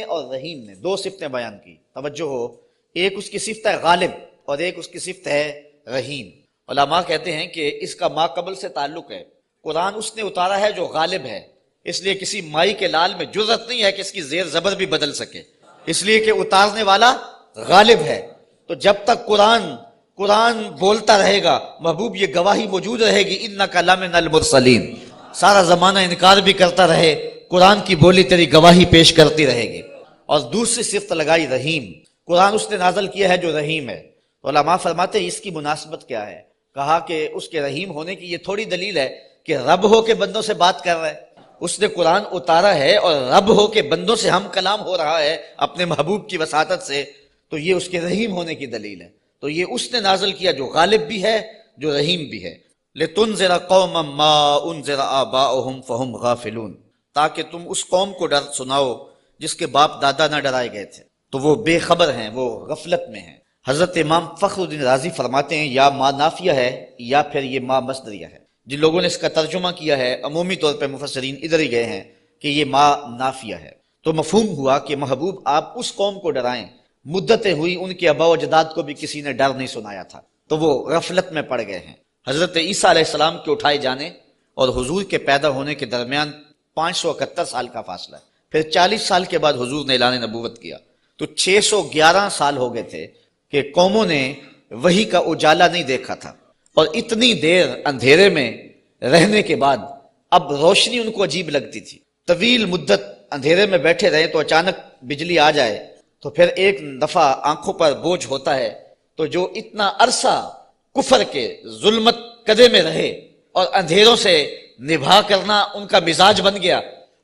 اور رحیم نے دو صفتیں بیان کی، توجہ ہو، ایک اس کی صفت ہے غالب اور ایک اس کی صفت ہے رحیم۔ علماء کہتے ہیں کہ اس کا ما قبل سے تعلق ہے، قرآن اس نے اتارا ہے جو غالب ہے، اس لیے کسی مائی کے لال میں جرأت نہیں ہے کہ اس کی زیر زبر بھی بدل سکے، اس لیے کہ اتارنے والا غالب ہے۔ تو جب تک قرآن بولتا رہے گا محبوب، یہ گواہی موجود رہے گی انک لمن المرسلین، سارا زمانہ انکار بھی کرتا رہے، قرآن کی بولی تیری گواہی پیش کرتی رہے گی۔ اور دوسری صفت لگائی رحیم، قرآن اس نے نازل کیا ہے جو رحیم ہے۔ علماء فرماتے ہیں اس کی مناسبت کیا ہے؟ کہا کہ اس کے رحیم ہونے کی یہ تھوڑی دلیل ہے کہ رب ہو کے بندوں سے بات کر رہا ہے، اس نے قرآن اتارا ہے اور رب ہو کے بندوں سے ہم کلام ہو رہا ہے اپنے محبوب کی وساطت سے، تو یہ اس کے رحیم ہونے کی دلیل ہے۔ تو یہ اس نے نازل کیا جو غالب بھی ہے جو رحیم بھی ہے۔ لِتُنذِرَ قَوْمًا مَّا أُنذِرَ آبَاؤُهُمْ فَهُمْ غَافِلُونَ، تاکہ تم اس قوم کو ڈر سناؤ جس کے باپ دادا نہ ڈرائے گئے تھے، تو وہ بے خبر ہیں، وہ غفلت میں ہیں۔ حضرت امام فخر الدین رازی فرماتے ہیں یا ما نافیہ ہے یا پھر یہ ما مصدریہ ہے۔ جن لوگوں نے اس کا ترجمہ کیا ہے عمومی طور پہ مفسرین ادھر ہی گئے ہیں کہ یہ ما نافیہ ہے، تو مفہوم ہوا کہ محبوب آپ اس قوم کو ڈرائیں، مدتیں ہوئی ان کے آباء و اجداد کو بھی کسی نے ڈر نہیں سنایا تھا، تو وہ غفلت میں پڑ گئے ہیں۔ حضرت عیسیٰ علیہ السلام کے اٹھائے جانے اور حضور کے پیدا ہونے کے درمیان 571 سال کا فاصلہ ہے، پھر 40 سال کے بعد حضور نے اعلان نبوت کیا، تو 611 سال ہو گئے تھے کہ قوموں نے وحی کا اجالا نہیں دیکھا تھا، اور اتنی دیر اندھیرے میں رہنے کے بعد اب روشنی ان کو عجیب لگتی تھی۔ طویل مدت اندھیرے میں بیٹھے رہے تو اچانک بجلی آ جائے تو پھر ایک دفعہ آنکھوں پر بوجھ ہوتا ہے، تو جو اتنا عرصہ کفر کے ظلمت قدے میں رہے اور اندھیروں سے نبھا کرنا ان کا مزاج بن گیا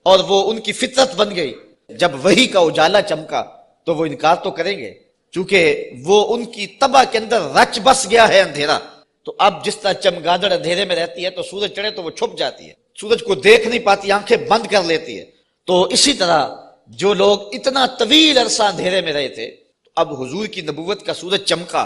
اور وہ ان کی فطرت بن گئی، جب وحی کا اجالا چمکا تو وہ انکار تو کریں گے، چونکہ وہ ان کی طبع کے اندر رچ بس گیا ہے اندھیرا۔ تو اب جس طرح چمگادڑ اندھیرے میں رہتی ہے تو سورج چڑھے تو وہ چھپ جاتی ہے، سورج کو دیکھ نہیں پاتی، آنکھیں بند کر لیتی ہے، تو اسی طرح جو لوگ اتنا طویل عرصہ اندھیرے میں رہے تھے، اب حضور کی نبوت کا سورج چمکا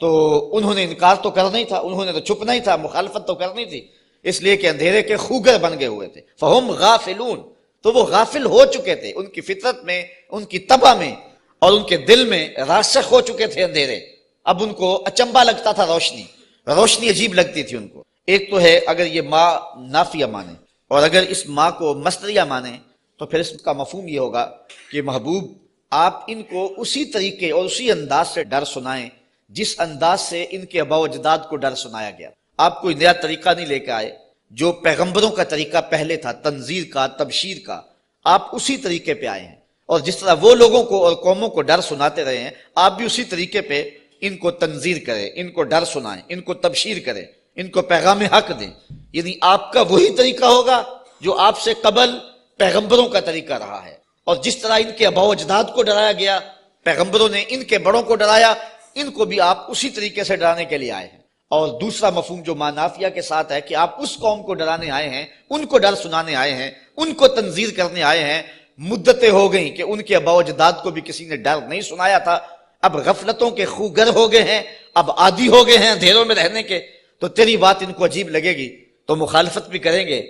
تو انہوں نے انکار تو کرنا ہی تھا، انہوں نے تو چھپنا ہی تھا، مخالفت تو کرنی تھی، اس لیے کہ اندھیرے کے خوگر بن گئے ہوئے تھے۔ فہم غافلون، تو وہ غافل ہو چکے تھے، ان کی فطرت میں، ان کی طبع میں اور ان کے دل میں راسخ ہو چکے تھے اندھیرے۔ اب ان کو اچنبھا لگتا تھا، روشنی عجیب لگتی تھی ان کو۔ ایک تو ہے اگر یہ ما نافیہ مانے، اور اگر اس ما کو مصدریہ مانے تو پھر اس کا مفہوم یہ ہوگا کہ محبوب آپ ان کو اسی طریقے اور اسی انداز سے ڈر سنائیں جس انداز سے ان کے آباء و اجداد کو ڈر سنایا گیا۔ آپ کوئی نیا طریقہ نہیں لے کے آئے، جو پیغمبروں کا طریقہ پہلے تھا، تنذیر کا، تبشیر کا، آپ اسی طریقے پہ آئے ہیں، اور جس طرح وہ لوگوں کو اور قوموں کو ڈر سناتے رہے ہیں، آپ بھی اسی طریقے پہ ان کو تنذیر کریں، ان کو ڈر سنائیں، ان کو تبشیر کریں، ان کو پیغام حق دیں۔ یعنی آپ کا وہی طریقہ ہوگا جو آپ سے قبل پیغمبروں کا طریقہ رہا ہے، اور جس طرح ان کے آباء و اجداد کو ڈرایا گیا، پیغمبروں نے ان کے بڑوں کو ڈرایا، ان کو بھی آپ اسی طریقے سے ڈرانے کے لیے آئے ہیں۔ اور دوسرا مفہوم جو مانافیہ کے ساتھ ہے کہ آپ اس قوم کو ڈرانے آئے ہیں، ان کو ڈر سنانے آئے ہیں، ان کو تنذیر کرنے آئے ہیں۔ مدتیں ہو گئیں کہ ان کے آباء و اجداد کو بھی کسی نے ڈر نہیں سنایا تھا، اب غفلتوں کے خوگر ہو گئے ہیں، اب عادی ہو گئے ہیں اندھیروں میں رہنے کے، تو تیری بات ان کو عجیب لگے گی تو مخالفت بھی کریں گے،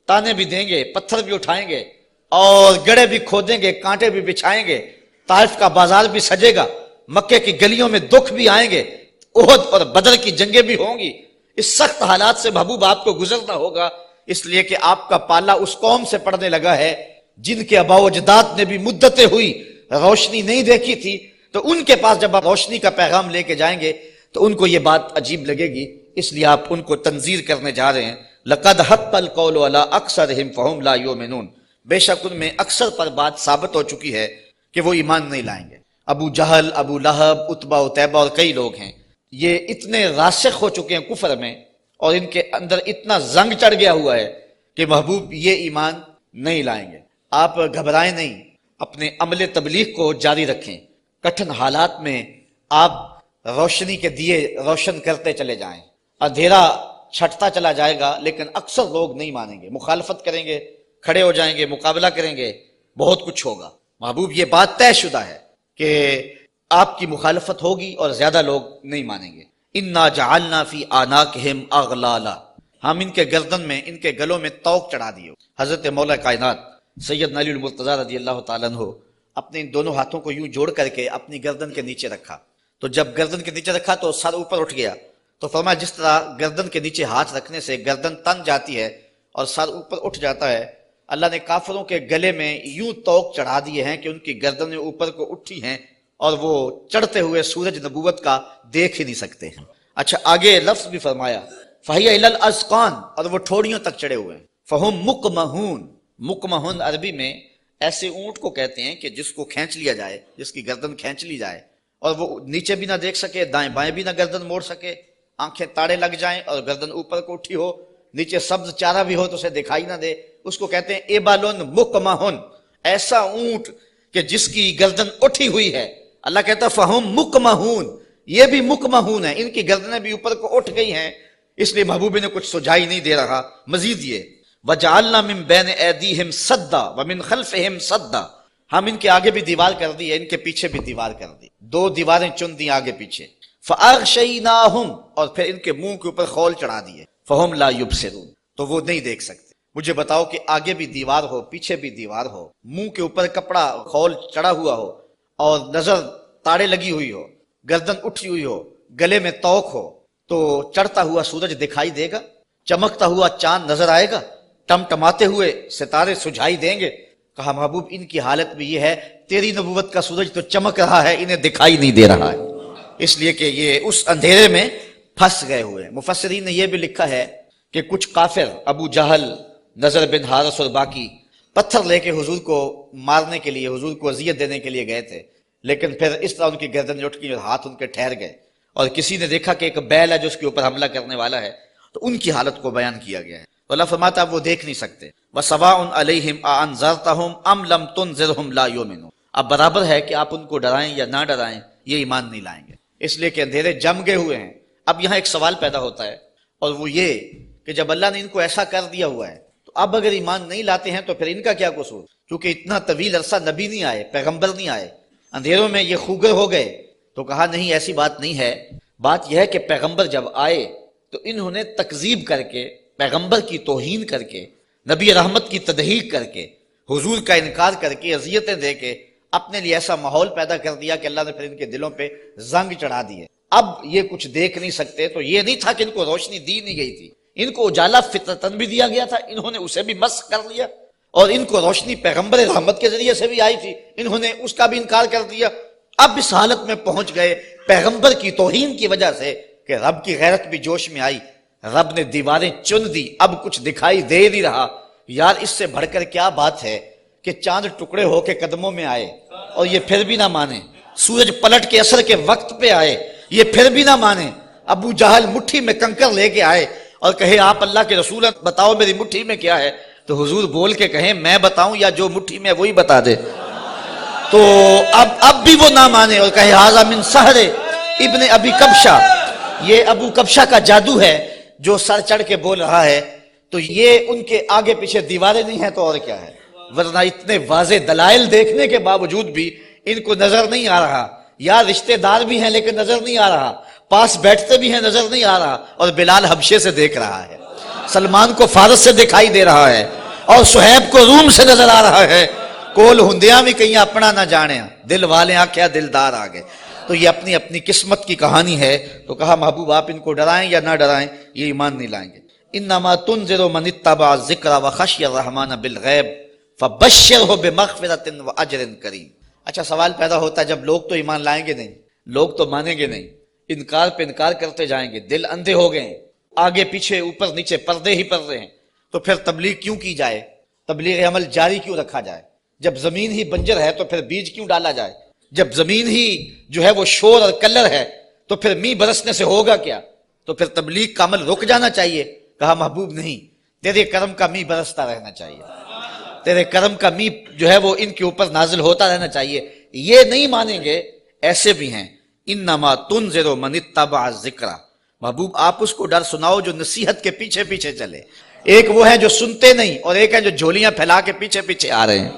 تانے بھی دیں گے، پتھر بھی اٹھائیں گے، اور گڑھے بھی کھودیں گے، کانٹے بھی بچھائیں گے، طائف کا بازار بھی سجے گا، مکے کی گلیوں میں دکھ بھی آئیں گے، احد اور بدر کی جنگیں بھی ہوں گی۔ اس سخت حالات سے محبوب آپ کو گزرنا ہوگا، اس لیے کہ آپ کا پالا اس قوم سے پڑنے لگا ہے جن کے آباء و اجداد نے بھی مدتیں ہوئی روشنی نہیں دیکھی تھی، تو ان کے پاس جب آپ روشنی کا پیغام لے کے جائیں گے تو ان کو یہ بات عجیب لگے گی، اس لیے آپ ان کو تنذیر کرنے جا رہے ہیں۔ لَقَدْ حَقَّ الْقَوْلُ عَلَىٰ أَكْثَرِهِمْ فَهُمْ لَا يُؤْمِنُونَ، بے شک ان میں اکثر پر بات ثابت ہو چکی ہے کہ وہ ایمان نہیں لائیں گے۔ ابو جہل، ابو لہب، عتبہ عتیبہ اور کئی لوگ ہیں، یہ اتنے راسخ ہو چکے ہیں کفر میں، اور ان کے اندر اتنا زنگ چڑھ گیا ہوا ہے کہ محبوب یہ ایمان نہیں لائیں گے۔ آپ گھبرائیں نہیں، اپنے عمل تبلیغ کو جاری رکھیں، کٹھن حالات میں آپ روشنی کے دیے روشن کرتے چلے جائیں، اندھیرا چھٹتا چلا جائے گا لیکن اکثر لوگ نہیں مانیں گے، مخالفت کریں گے، کھڑے ہو جائیں گے، مقابلہ کریں گے، بہت کچھ ہوگا۔ محبوب یہ بات طے شدہ ہے کہ آپ کی مخالفت ہوگی اور زیادہ لوگ نہیں مانیں گے۔ اِنَّا جَعَلْنَا فِي أَعْنَاقِهِمْ أَغْلَالًا، ہم ان کے گردن میں، ان کے گلوں میں طوق چڑھا دیے۔ حضرت مولا کائنات سید علی المرتضیٰ رضی اللہ تعالیٰ عنہ اپنے ان دونوں ہاتھوں کو یوں جوڑ کر کے اپنی گردن کے نیچے رکھا، تو جب گردن کے نیچے رکھا تو سر اوپر اٹھ گیا، تو فرمایا جس طرح گردن کے نیچے ہاتھ رکھنے سے گردن تن جاتی ہے اور سر اوپر اٹھ جاتا ہے، اللہ نے کافروں کے گلے میں یوں توق چڑھا دیے ہیں کہ ان کی گردنیں اوپر کو اٹھی ہیں اور وہ چڑھتے ہوئے سورج نبوت کا دیکھ ہی نہیں سکتے ہیں۔ اچھا آگے لفظ بھی فرمایا فَهِيَ إِلَى الْأَذْقَانِ، اور وہ ٹھوڑیوں تک چڑھے ہوئے ہیں۔ فَهُمْ مُقْمَحُونَ، مقمحون عربی میں ایسے اونٹ کو کہتے ہیں کہ جس کو کھینچ لیا جائے، جس کی گردن کھینچ لی جائے اور وہ نیچے بھی نہ دیکھ سکے، دائیں بائیں بھی نہ گردن موڑ سکے، آنکھیں تاڑے لگ جائیں اور گردن اوپر کو اٹھی ہو، نیچے سبز چارہ بھی ہو تو اسے دکھائی نہ دے، اس کو کہتے ہیں ایبالن مقمحن، ایسا اونٹ کہ جس کی گردن اٹھی ہوئی ہے۔ اللہ کہتا ہے فہم مقمحون، یہ بھی مقمحون ہیں، ان کی گردنیں بھی اوپر کو اٹھ گئی ہیں، اس لیے محبوب نے کچھ سجائی نہیں دے رہا۔ مزید یہ وجعلنا من بین ایدیہم صدا ومن خلفہم صدا، ہم ان کے آگے بھی دیوار کر دی ہے، ان کے پیچھے بھی دیوار کر دی، دو دیواریں چن دی آگے پیچھے۔ فاغشیناہم، اور پھر ان کے منہ کے اوپر خول چڑھا دیے، فہم لا یبصرون، تو وہ نہیں دیکھ سکتے۔ مجھے بتاؤ کہ آگے بھی دیوار ہو پیچھے بھی دیوار ہو، منہ کے اوپر کپڑا خول چڑھا ہوا ہو اور نظر تاڑے لگی ہوئی ہو، گردن اٹھی ہوئی ہو، گلے میں توق ہو، تو چڑھتا ہوا سورج دکھائی دے گا؟ چمکتا ہوا چاند نظر آئے گا؟ ٹمٹماتے ہوئے ستارے سجھائی دیں گے؟ کہا محبوب ان کی حالت بھی یہ ہے، تیری نبوت کا سورج تو چمک رہا ہے، انہیں دکھائی نہیں دے رہا ہے، اس لیے کہ یہ اس اندھیرے میں پھنس گئے ہوئے ہیں۔ مفسرین نے یہ بھی لکھا ہے کہ کچھ کافر ابو جہل، نضر بن حارث اور باقی پتھر لے کے حضور کو مارنے کے لیے، حضور کو اذیت دینے کے لیے گئے تھے، لیکن پھر اس طرح ان کی گردن اٹھ گئی اور ہاتھ ان کے ٹھہر گئے، اور کسی نے دیکھا کہ ایک بیل ہے جو اس کے اوپر حملہ کرنے والا ہے، تو ان کی حالت کو بیان کیا گیا ہے۔ تو اللہ فرماتا اب وہ دیکھ نہیں سکتے۔ وَسَوَاءٌ عَلَيْهِمْ أَأَنذَرْتَهُمْ أَمْ لَمْ تُنذِرْهُمْ لَا يُؤْمِنُونَ، اب برابر ہے کہ آپ ان کو ڈرائیں یا نہ ڈرائیں، یہ ایمان نہیں لائیں گے، اس لیے کہ اندھیرے جم گئے ہوئے ہیں۔ اب یہاں ایک سوال پیدا ہوتا ہے، اور وہ یہ کہ جب اللہ نے ان کو ایسا کر دیا ہوا ہے تو اب اگر ایمان نہیں لاتے ہیں تو پھر ان کا کیا قصور؟ کیونکہ اتنا طویل عرصہ نبی نہیں آئے، پیغمبر نہیں آئے، اندھیروں میں یہ خوگر ہو گئے۔ تو کہا نہیں، ایسی بات نہیں ہے، بات یہ ہے کہ پیغمبر جب آئے تو انہوں نے تکذیب کر کے، پیغمبر کی توہین کر کے، نبی رحمت کی تضحیق کر کے، حضور کا انکار کر کے، اذیتیں دے کے اپنے لیے ایسا ماحول پیدا کر دیا کہ اللہ نے پھر ان کے دلوں پہ زنگ چڑھا دیے۔ اب یہ کچھ دیکھ نہیں سکتے، تو یہ نہیں تھا کہ ان کو روشنی دی نہیں گئی تھی، ان کو اجالا فطرتاً بھی دیا گیا تھا، انہوں نے اسے بھی مسخ کر لیا، اور ان کو روشنی پیغمبر رحمت کے ذریعے سے بھی آئی تھی، انہوں نے اس کا بھی انکار کر دیا۔ اب اس حالت میں پہنچ گئے پیغمبر کی توہین کی وجہ سے کہ رب کی غیرت بھی جوش میں آئی، رب نے دیواریں چن دی، اب کچھ دکھائی دے نہیں رہا۔ یار اس سے بڑھ کر کیا بات ہے کہ چاند ٹکڑے ہو کے قدموں میں آئے اور یہ پھر بھی نہ مانے، سورج پلٹ کے عصر کے وقت پہ آئے، یہ پھر بھی نہ مانے، ابو جہل مٹھی میں کنکر لے کے آئے اور کہے آپ اللہ کے رسول ہیں، بتاؤ میری مٹھی میں کیا ہے، تو حضور بول کے کہیں میں بتاؤں یا جو مٹھی میں وہی بتا دے، تو اب بھی وہ نہ مانے اور کہے ھذا من سحر ابن ابی کبشہ، یہ ابو کبشہ کا جادو ہے جو سر چڑھ کے بول رہا ہے۔ تو یہ ان کے آگے پیچھے دیواریں نہیں ہیں تو اور کیا ہے، ورنہ اتنے واضح دلائل دیکھنے کے باوجود بھی ان کو نظر نہیں آ رہا، یا رشتہ دار بھی ہیں لیکن نظر نہیں آ رہا، پاس بیٹھتے بھی ہیں نظر نہیں آ رہا، اور بلال حبشے سے دیکھ رہا ہے، سلمان کو فارس سے دکھائی دے رہا ہے، اور صہیب کو روم سے نظر آ رہا ہے، کول ہندیاں بھی کہیں اپنا نہ جانے، دل والے آنکھیں دلدار آگے۔ تو یہ اپنی اپنی قسمت کی کہانی ہے۔ تو کہا محبوب آپ ان کو ڈرائیں یا نہ ڈرائیں، یہ ایمان نہیں لائیں گے۔ انما تنذر من اتبع الذکر وخشی الرحمن بالغیب فبشرہ بمغفرۃ واجر کریم۔ اچھا سوال پیدا ہوتا ہے جب لوگ تو ایمان لائیں گے نہیں، لوگ تو مانیں گے نہیں، انکار پہ انکار کرتے جائیں گے، دل اندھے ہو گئے ہیں، آگے پیچھے اوپر نیچے پردے ہی پردے ہیں، تو پھر تبلیغ کیوں کی جائے، تبلیغ عمل جاری کیوں رکھا جائے؟ جب زمین ہی بنجر ہے تو پھر بیج کیوں ڈالا جائے؟ جب زمین ہی جو ہے وہ شور اور کلر ہے تو پھر می برسنے سے ہوگا کیا؟ تو پھر تبلیغ کا عمل رک جانا چاہیے۔ کہا محبوب نہیں، تیرے کرم کا می برستا رہنا چاہیے، تیرے کرم کا می جو ہے وہ ان کے اوپر نازل ہوتا رہنا چاہیے۔ یہ نہیں مانیں گے، ایسے بھی ہیں۔ انما تنذر من اتبع الذکر، محبوب آپ اس کو ڈر سناؤ جو نصیحت کے پیچھے پیچھے چلے۔ ایک وہ ہے جو سنتے نہیں، اور ایک ہے جو جھولیاں پھیلا کے پیچھے پیچھے آ رہے ہیں۔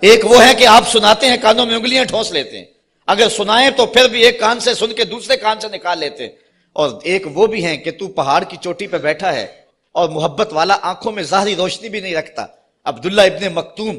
ایک وہ ہے کہ آپ سناتے ہیں کانوں میں انگلیاں ٹھونس لیتے ہیں، اگر سنائیں تو پھر بھی ایک کان سے سن کے دوسرے کان سے نکال لیتے ہیں، اور ایک وہ بھی ہیں کہ تو پہاڑ کی چوٹی پہ بیٹھا ہے اور محبت والا، آنکھوں میں ظاہری روشنی بھی نہیں رکھتا۔ عبداللہ ابن مکتوم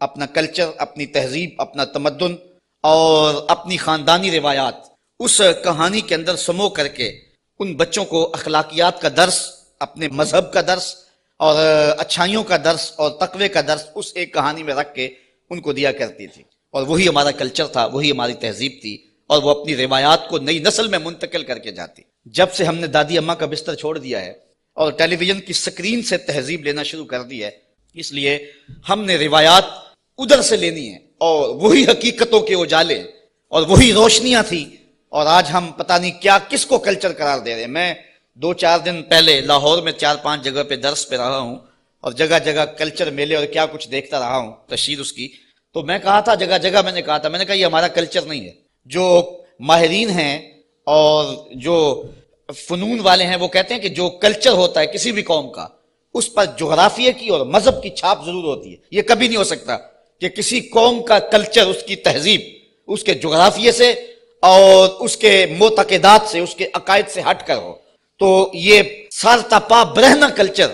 اپنا کلچر، اپنی تہذیب، اپنا تمدن اور اپنی خاندانی روایات اس کہانی کے اندر سمو کر کے ان بچوں کو اخلاقیات کا درس، اپنے مذہب کا درس اور اچھائیوں کا درس اور تقوی کا درس اس ایک کہانی میں رکھ کے ان کو دیا کرتی تھی. اور وہی ہمارا کلچر تھا، وہی ہماری تہذیب تھی، اور وہ اپنی روایات کو نئی نسل میں منتقل کر کے جاتی. جب سے ہم نے دادی اماں کا بستر چھوڑ دیا ہے اور ٹیلی ویژن کی سکرین سے تہذیب لینا شروع کر دی ہے، اس لیے ہم نے روایات ادھر سے لینی ہے، اور وہی حقیقتوں کے اجالے اور وہی روشنیاں تھی. اور آج ہم پتہ نہیں کیا کس کو کلچر قرار دے رہے ہیں. میں 2-4 دن پہلے لاہور میں 4-5 جگہ پہ درس پہ رہا ہوں، اور جگہ جگہ کلچر میلے اور کیا کچھ دیکھتا رہا ہوں، تشہیر اس کی. تو میں کہا تھا جگہ جگہ میں نے کہا یہ ہمارا کلچر نہیں ہے. جو ماہرین ہیں اور جو فنون والے ہیں وہ کہتے ہیں کہ جو کلچر ہوتا ہے کسی بھی قوم کا، اس پر جغرافیے کی اور مذہب کی چھاپ ضرور ہوتی ہے. یہ کبھی نہیں ہو سکتا کہ کسی قوم کا کلچر، اس کی تہذیب اس کے جغرافیے سے اور اس کے معتقدات سے، اس کے عقائد سے ہٹ کر ہو. تو یہ سارتا پا برہنہ کلچر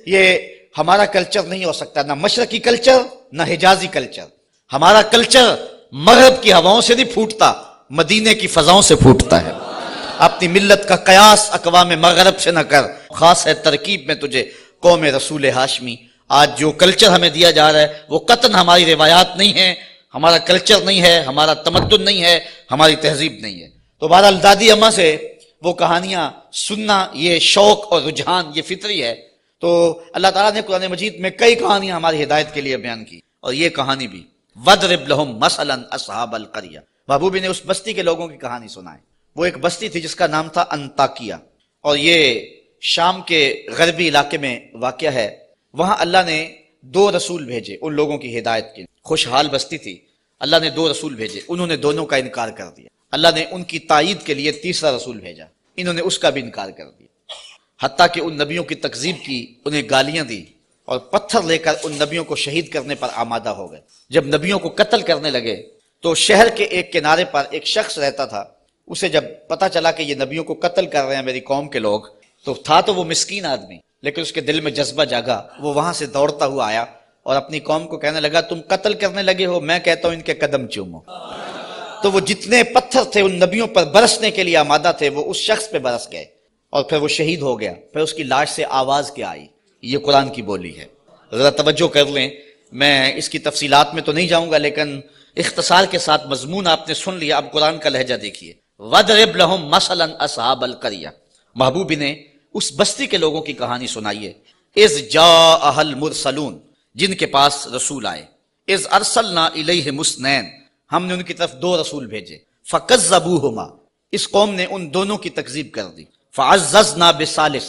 یہ ہمارا کلچر نہیں ہو سکتا، نہ مشرقی کلچر نہ حجازی کلچر. ہمارا کلچر مغرب کی ہواؤں سے نہیں پھوٹتا، مدینے کی فضاؤں سے پھوٹتا ہے. اپنی ملت کا قیاس اقوام مغرب سے نہ کر، خاص ہے ترکیب میں تجھے قوم رسول ہاشمی. آج جو کلچر ہمیں دیا جا رہا ہے وہ قطعاً ہماری روایات نہیں ہے، ہمارا کلچر نہیں ہے، ہمارا تمدن نہیں ہے، ہماری تہذیب نہیں ہے. تو بہرحال دادی اماں سے وہ کہانیاں سننا یہ شوق اور رجحان یہ فطری ہے. تو اللہ تعالیٰ نے قرآن مجید میں کئی کہانیاں ہماری ہدایت کے لیے بیان کی، اور یہ کہانی بھی وَضْرِبْ لَهُمْ مَثَلًا أَصْحَابَ الْقَرْيَةِ. محبوبی نے اس بستی کے لوگوں کی کہانی سنائے. وہ ایک بستی تھی جس کا نام تھا انطاکیہ، اور یہ شام کے غربی علاقے میں واقع ہے. وہاں اللہ نے 2 رسول بھیجے ان لوگوں کی ہدایت کے. خوشحال بستی تھی، اللہ نے 2 رسول بھیجے، انہوں نے دونوں کا انکار کر دیا. اللہ نے ان کی تائید کے لیے 3را رسول بھیجا، انہوں نے اس کا بھی انکار کر دیا. حتیٰ کہ ان نبیوں کی تکذیب کی، انہیں گالیاں دی، اور پتھر لے کر ان نبیوں کو شہید کرنے پر آمادہ ہو گئے. جب نبیوں کو قتل کرنے لگے تو شہر کے ایک کنارے پر ایک شخص رہتا تھا. اسے جب پتا چلا کہ یہ نبیوں کو قتل کر رہے ہیں میری قوم کے لوگ، تو وہ مسکین آدمی، لیکن اس کے دل میں جذبہ جاگا. وہ وہاں سے دوڑتا ہوا آیا اور اپنی قوم کو کہنے لگا تم قتل کرنے لگے ہو، میں کہتا ہوں ان کے قدم چومو. تو وہ جتنے پتھر تھے ان نبیوں پر برسنے کے لیے آمادہ تھے وہ اس شخص پہ برس گئے، اور پھر وہ شہید ہو گیا. پھر اس کی لاش سے آواز کیا آئی؟ یہ قرآن کی بولی ہے. ذرا توجہ کر لیں، میں اس کی تفصیلات میں تو نہیں جاؤں گا، لیکن اختصار کے ساتھ مضمون آپ نے سن لیا. اب قرآن کا لہجہ دیکھیے. وَضْرِبْ لَهُمْ مَثَلًا أَصْحَابَ الْقَرْيَةِ. محبوبی نے اس بستی کے لوگوں کی کہانی سنائیے. اِذْ جَاءَهَا الْمُرْسَلُونَ، جن کے پاس رسول آئے. اِذْ أَرْسَلْنَا إِلَيْهِمُ اثْنَيْنِ، ہم نے ان کی طرف 2 رسول بھیجے. فَكَذَّبُوهُمَا، اس قوم نے ان دونوں کی تکذیب کر دی. فَعَزَّزْنَا بِثَالِثٍ،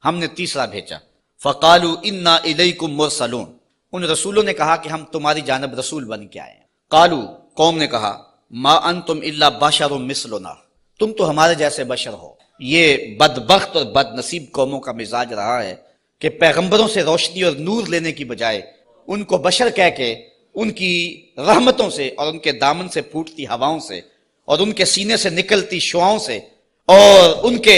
ہم نے 3را بھیجا. فَقَالُوا إِنَّا إِلَيْكُمْ مُرْسَلُونَ، ان رسولوں نے کہا کہ ہم تمہاری جانب رسول بن کے آئے ہیں. قالوا، قوم نے کہا ما انتم الا بشر مثلنا، تم تو ہمارے جیسے بشر ہو. یہ بدبخت اور بد نصیب قوموں کا مزاج رہا ہے کہ پیغمبروں سے روشنی اور نور لینے کی بجائے ان کو بشر کہہ کے ان کی رحمتوں سے اور ان کے دامن سے پھوٹتی ہواؤں سے اور ان کے سینے سے نکلتی شعاؤں سے اور ان کے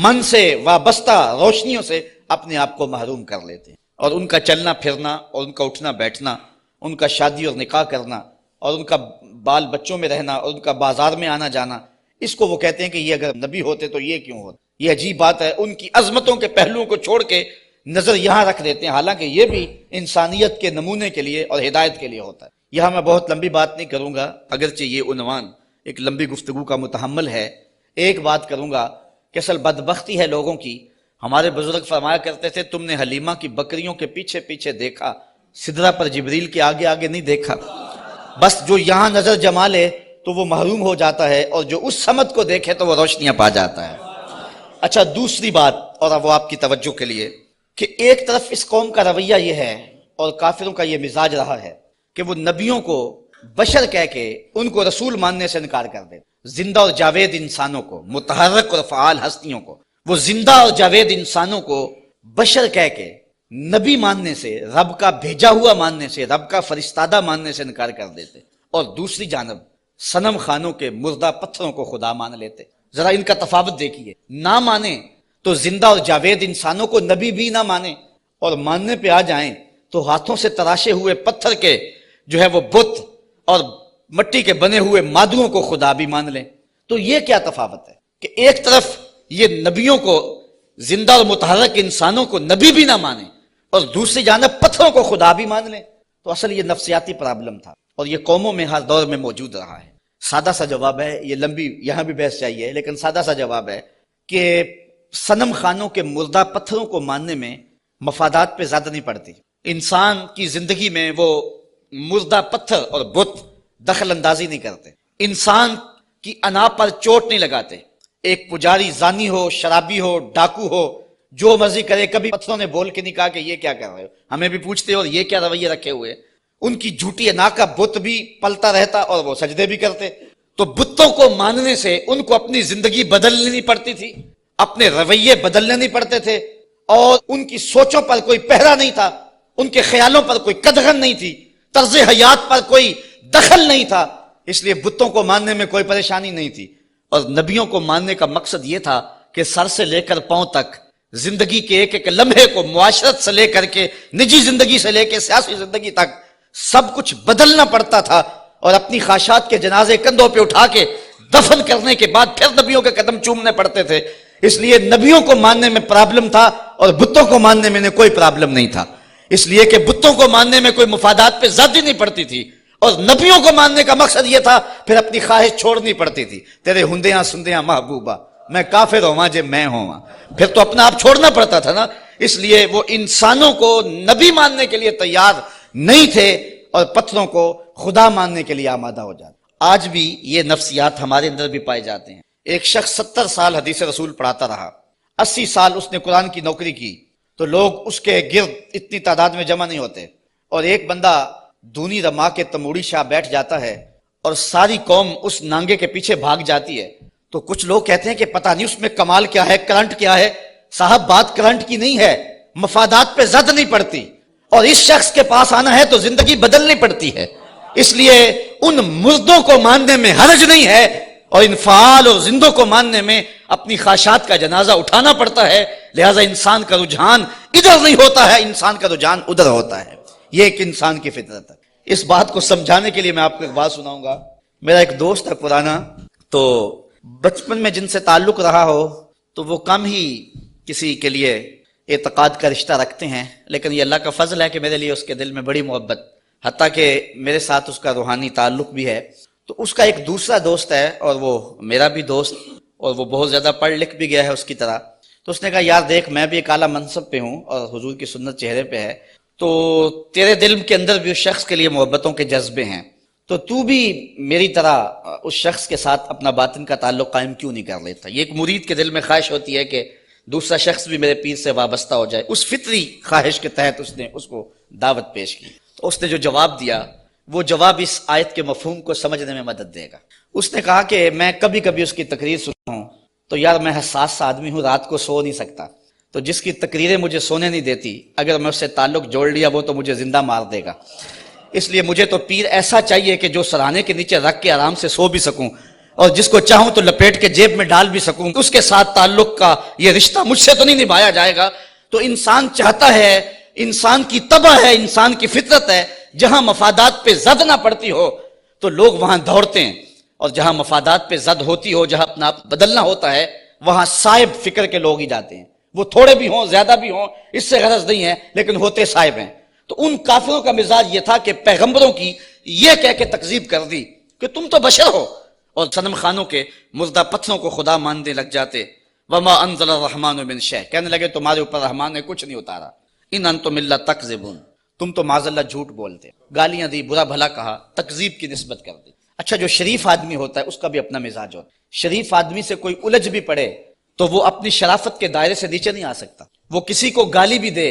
من سے وابستہ روشنیوں سے اپنے آپ کو محروم کر لیتے ہیں. اور ان کا چلنا پھرنا اور ان کا اٹھنا بیٹھنا، ان کا شادی اور نکاح کرنا اور ان کا بال بچوں میں رہنا اور ان کا بازار میں آنا جانا، اس کو وہ کہتے ہیں کہ یہ اگر نبی ہوتے تو یہ کیوں ہوتا. یہ عجیب بات ہے. ان کی عظمتوں کے پہلوؤں کو چھوڑ کے نظر یہاں رکھ دیتے ہیں، حالانکہ یہ بھی انسانیت کے نمونے کے لیے اور ہدایت کے لیے ہوتا ہے. یہاں میں بہت لمبی بات نہیں کروں گا، اگرچہ یہ عنوان ایک لمبی گفتگو کا متحمل ہے. ایک بات کروں گا کہ اصل بدبختی ہے لوگوں کی. ہمارے بزرگ فرمایا کرتے تھے تم نے حلیمہ کی بکریوں کے پیچھے پیچھے دیکھا، سدرہ پر جبریل کے آگے آگے نہیں دیکھا. بس جو یہاں نظر جما لے تو وہ محروم ہو جاتا ہے، اور جو اس سمت کو دیکھے تو وہ روشنیاں پا جاتا ہے. اچھا، دوسری بات، اور وہ آپ کی توجہ کے لیے، کہ ایک طرف اس قوم کا رویہ یہ ہے اور کافروں کا یہ مزاج رہا ہے کہ وہ نبیوں کو بشر کہہ کے ان کو رسول ماننے سے انکار کر دیتے. زندہ اور جاوید انسانوں کو، متحرک اور فعال ہستیوں کو، وہ زندہ اور جاوید انسانوں کو بشر کہہ کے نبی ماننے سے، رب کا بھیجا ہوا ماننے سے، رب کا فرستادہ ماننے سے انکار کر دیتے. اور دوسری جانب صنم خانوں کے مردہ پتھروں کو خدا مان لیتے. ذرا ان کا تفاوت دیکھیے. نہ مانے تو زندہ اور جاوید انسانوں کو نبی بھی نہ مانے، اور ماننے پہ آ جائیں تو ہاتھوں سے تراشے ہوئے پتھر کے جو ہے وہ بت اور مٹی کے بنے ہوئے مادوں کو خدا بھی مان لیں. تو یہ کیا تفاوت ہے کہ ایک طرف یہ نبیوں کو، زندہ اور متحرک انسانوں کو نبی بھی نہ مانے، اور دوسری جانب پتھروں کو خدا بھی مان لیں. تو اصل یہ نفسیاتی پرابلم تھا، اور یہ قوموں میں ہر دور میں موجود رہا ہے. سادہ سا جواب ہے، یہ لمبی یہاں بھی بحث چاہیے، لیکن سادہ سا جواب ہے کہ صنم خانوں کے مردہ پتھروں کو ماننے میں مفادات پہ زیادہ نہیں پڑتی. انسان کی زندگی میں وہ مردہ پتھر اور بت دخل اندازی نہیں کرتے، انسان کی انا پر چوٹ نہیں لگاتے. ایک پجاری زانی ہو، شرابی ہو، ڈاکو ہو، جو مرضی کرے، کبھی پتھروں نے بول کے نہیں کہا کہ یہ کیا کر رہے ہو. ہمیں بھی پوچھتے اور یہ کیا رویے رکھے ہوئے. ان کی جھوٹی انا کا بت بھی پلتا رہتا اور وہ سجدے بھی کرتے. تو بتوں کو ماننے سے ان کو اپنی زندگی بدلنی نہیں پڑتی تھی، اپنے رویے بدلنے نہیں پڑتے تھے، اور ان کی سوچوں پر کوئی پہرا نہیں تھا، ان کے خیالوں پر کوئی قدغن نہیں تھی، طرز حیات پر کوئی دخل نہیں تھا. اس لیے بتوں کو ماننے میں کوئی پریشانی نہیں تھی. اور نبیوں کو ماننے کا مقصد یہ تھا کہ سر سے لے کر پاؤں تک زندگی کے ایک ایک لمحے کو، معاشرت سے لے کر کے نجی زندگی سے لے کے سیاسی زندگی تک سب کچھ بدلنا پڑتا تھا. اور اپنی خواہشات کے جنازے کندھوں پہ اٹھا کے دفن کرنے کے بعد پھر نبیوں کے قدم چومنے پڑتے تھے. اس لیے نبیوں کو ماننے میں پرابلم تھا اور بتوں کو ماننے میں کوئی پرابلم نہیں تھا. اس لیے کہ بتوں کو ماننے میں کوئی مفادات پہ زیادتی نہیں پڑتی تھی، اور نبیوں کو ماننے کا مقصد یہ تھا پھر اپنی خواہش چھوڑنی پڑتی تھی. تیرے ہندیاں سندیاں محبوبہ، میں کافر ہوں جے میں ہوں، پھر تو اپنا آپ چھوڑنا پڑتا تھا نا. اس لیے وہ انسانوں کو نبی ماننے کے لیے تیار نہیں تھے اور پتھروں کو خدا ماننے کے لیے آمادہ ہو جاتے. آج بھی یہ نفسیات ہمارے اندر بھی پائے جاتے ہیں. ایک شخص 70 سال حدیث رسول پڑھاتا رہا، 80 سال اس نے قرآن کی نوکری کی، تو لوگ اس کے گرد اتنی تعداد میں جمع نہیں ہوتے. اور ایک بندہ دونی رما کے تموڑی شاہ بیٹھ جاتا ہے اور ساری قوم اس نانگے کے پیچھے بھاگ جاتی ہے. تو کچھ لوگ کہتے ہیں کہ پتہ نہیں اس میں کمال کیا ہے، کرنٹ کیا ہے. صاحب بات کرنٹ کی نہیں ہے، مفادات پہ زد نہیں پڑتی، اور اس شخص کے پاس آنا ہے تو زندگی بدلنی پڑتی ہے. اس لیے ان مردوں کو ماننے میں حرج نہیں ہے، اور ان فعال اور زندوں کو ماننے میں اپنی خواہشات کا جنازہ اٹھانا پڑتا ہے. لہذا انسان کا رجحان ادھر نہیں ہوتا ہے، انسان کا رجحان ادھر ہوتا ہے. یہ ایک انسان کی فطرت ہے. اس بات کو سمجھانے کے لیے میں آپ کو ایک بات سناؤں گا. میرا ایک دوست ہے پرانا، تو بچپن میں جن سے تعلق رہا ہو تو وہ کم ہی کسی کے لیے اعتقاد کا رشتہ رکھتے ہیں، لیکن یہ اللہ کا فضل ہے کہ میرے لیے اس کے دل میں بڑی محبت، حتیٰ کہ میرے ساتھ اس کا روحانی تعلق بھی ہے. تو اس کا ایک دوسرا دوست ہے اور وہ میرا بھی دوست، اور وہ بہت زیادہ پڑھ لکھ بھی گیا ہے اس کی طرح. تو اس نے کہا یار دیکھ، میں بھی ایک اعلیٰ منصب پہ ہوں اور حضور کی سنت چہرے پہ ہے، تو تیرے دل کے اندر بھی اس شخص کے لیے محبتوں کے جذبے ہیں، تو بھی میری طرح اس شخص کے ساتھ اپنا باطن کا تعلق قائم کیوں نہیں کر لیتا. یہ ایک مرید کے دل میں خواہش ہوتی ہے کہ دوسرا شخص بھی میرے پیر سے وابستہ ہو جائے. اس فطری خواہش کے تحت اس نے اس کو دعوت پیش کی. تو اس نے جو جواب دیا وہ جواب اس آیت کے مفہوم کو سمجھنے میں مدد دے گا. اس نے کہا کہ میں کبھی کبھی اس کی تقریر سنتا ہوں تو یار میں حساس سا آدمی ہوں، رات کو سو نہیں سکتا، تو جس کی تقریریں مجھے سونے نہیں دیتی، اگر میں اس سے تعلق جوڑ لیا وہ تو مجھے زندہ مار دے گا. اس لیے مجھے تو پیر ایسا چاہیے کہ جو سرانے کے نیچے رکھ کے آرام سے سو بھی سکوں، اور جس کو چاہوں تو لپیٹ کے جیب میں ڈال بھی سکوں. اس کے ساتھ تعلق کا یہ رشتہ مجھ سے تو نہیں نبھایا جائے گا. تو انسان چاہتا ہے، انسان کی طبع ہے، انسان کی فطرت ہے، جہاں مفادات پہ زد نہ پڑتی ہو تو لوگ وہاں دوڑتے ہیں، اور جہاں مفادات پہ زد ہوتی ہو، جہاں اپنا بدلنا ہوتا ہے، وہاں صائب فکر کے لوگ ہی جاتے ہیں. وہ تھوڑے بھی ہوں، زیادہ بھی ہوں، اس سے غرض نہیں ہے، لیکن ہوتے صائب ہیں. تو ان کافروں کا مزاج یہ تھا کہ پیغمبروں کی یہ کہہ کے تکذیب کر دی کہ تم تو بشر ہو، اور صنم خانوں کے مردہ پتھروں کو خدا ماننے لگ جاتے. وما انزل الرحمن من شیء، کہنے لگے تمہارے اوپر رحمان نے کچھ نہیں اتارا. ان انتم الا تکذبون، تم تو معاذ اللہ جھوٹ بولتے. گالیاں دی، برا بھلا کہا، تکذیب کی نسبت کر دی. اچھا، جو شریف آدمی ہوتا ہے اس کا بھی اپنا مزاج ہوتا ہے. شریف آدمی سے کوئی الجھ بھی پڑے تو وہ اپنی شرافت کے دائرے سے نیچے نہیں آ سکتا. وہ کسی کو گالی بھی دے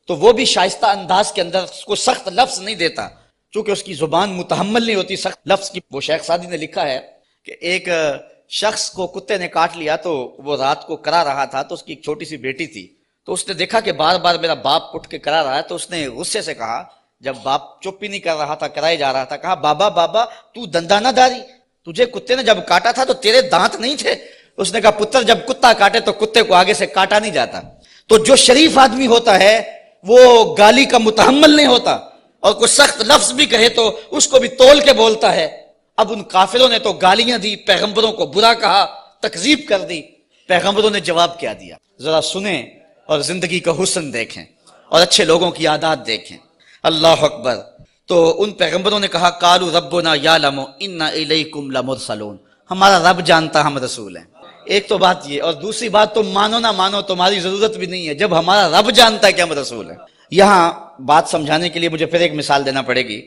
تو وہ بھی شائستہ انداز کے اندر اس کو سخت لفظ نہیں دیتا، چونکہ اس کی زبان متحمل نہیں ہوتی سخت لفظ کی. وہ شیخ سعدی نے لکھا ہے کہ ایک شخص کو کتے نے کاٹ لیا، تو وہ رات کو کرا رہا تھا، تو اس کی ایک چھوٹی سی بیٹی تھی. تو اس نے دیکھا کہ بار بار میرا باپ اٹھ کے کرا رہا ہے، تو اس نے غصے سے کہا، جب باپ چپ ہی نہیں کر رہا تھا، کرائے جا رہا تھا، کہا بابا بابا تو دندانہ داری، تجھے کتے نے جب کاٹا تھا تو تیرے دانت نہیں تھے؟ اس نے کہا پتر جب کتا کاٹے تو کتے کو آگے سے کاٹا نہیں جاتا. تو جو شریف آدمی ہوتا ہے وہ گالی کا متحمل نہیں ہوتا، اور کوئی سخت لفظ بھی کہے تو اس کو بھی تول کے بولتا ہے۔ اب ان کافروں نے تو گالیاں دی، پیغمبروں کو برا کہا، تکذیب کر دی۔ پیغمبروں نے جواب کیا دیا، ذرا سنیں اور زندگی کا حسن دیکھیں اور اچھے لوگوں کی عادات دیکھیں۔ اللہ اکبر۔ تو ان پیغمبروں نے کہا قالوا ربنا یعلم انا الیکم لمرسلون، ہمارا رب جانتا ہم رسول ہیں۔ ایک تو بات یہ، اور دوسری بات تم مانو نہ مانو تمہاری ضرورت بھی نہیں ہے، جب ہمارا رب جانتا ہے کہ ہم رسول ہیں۔ یہاں بات سمجھانے کے لیے مجھے پھر ایک مثال دینا پڑے گی۔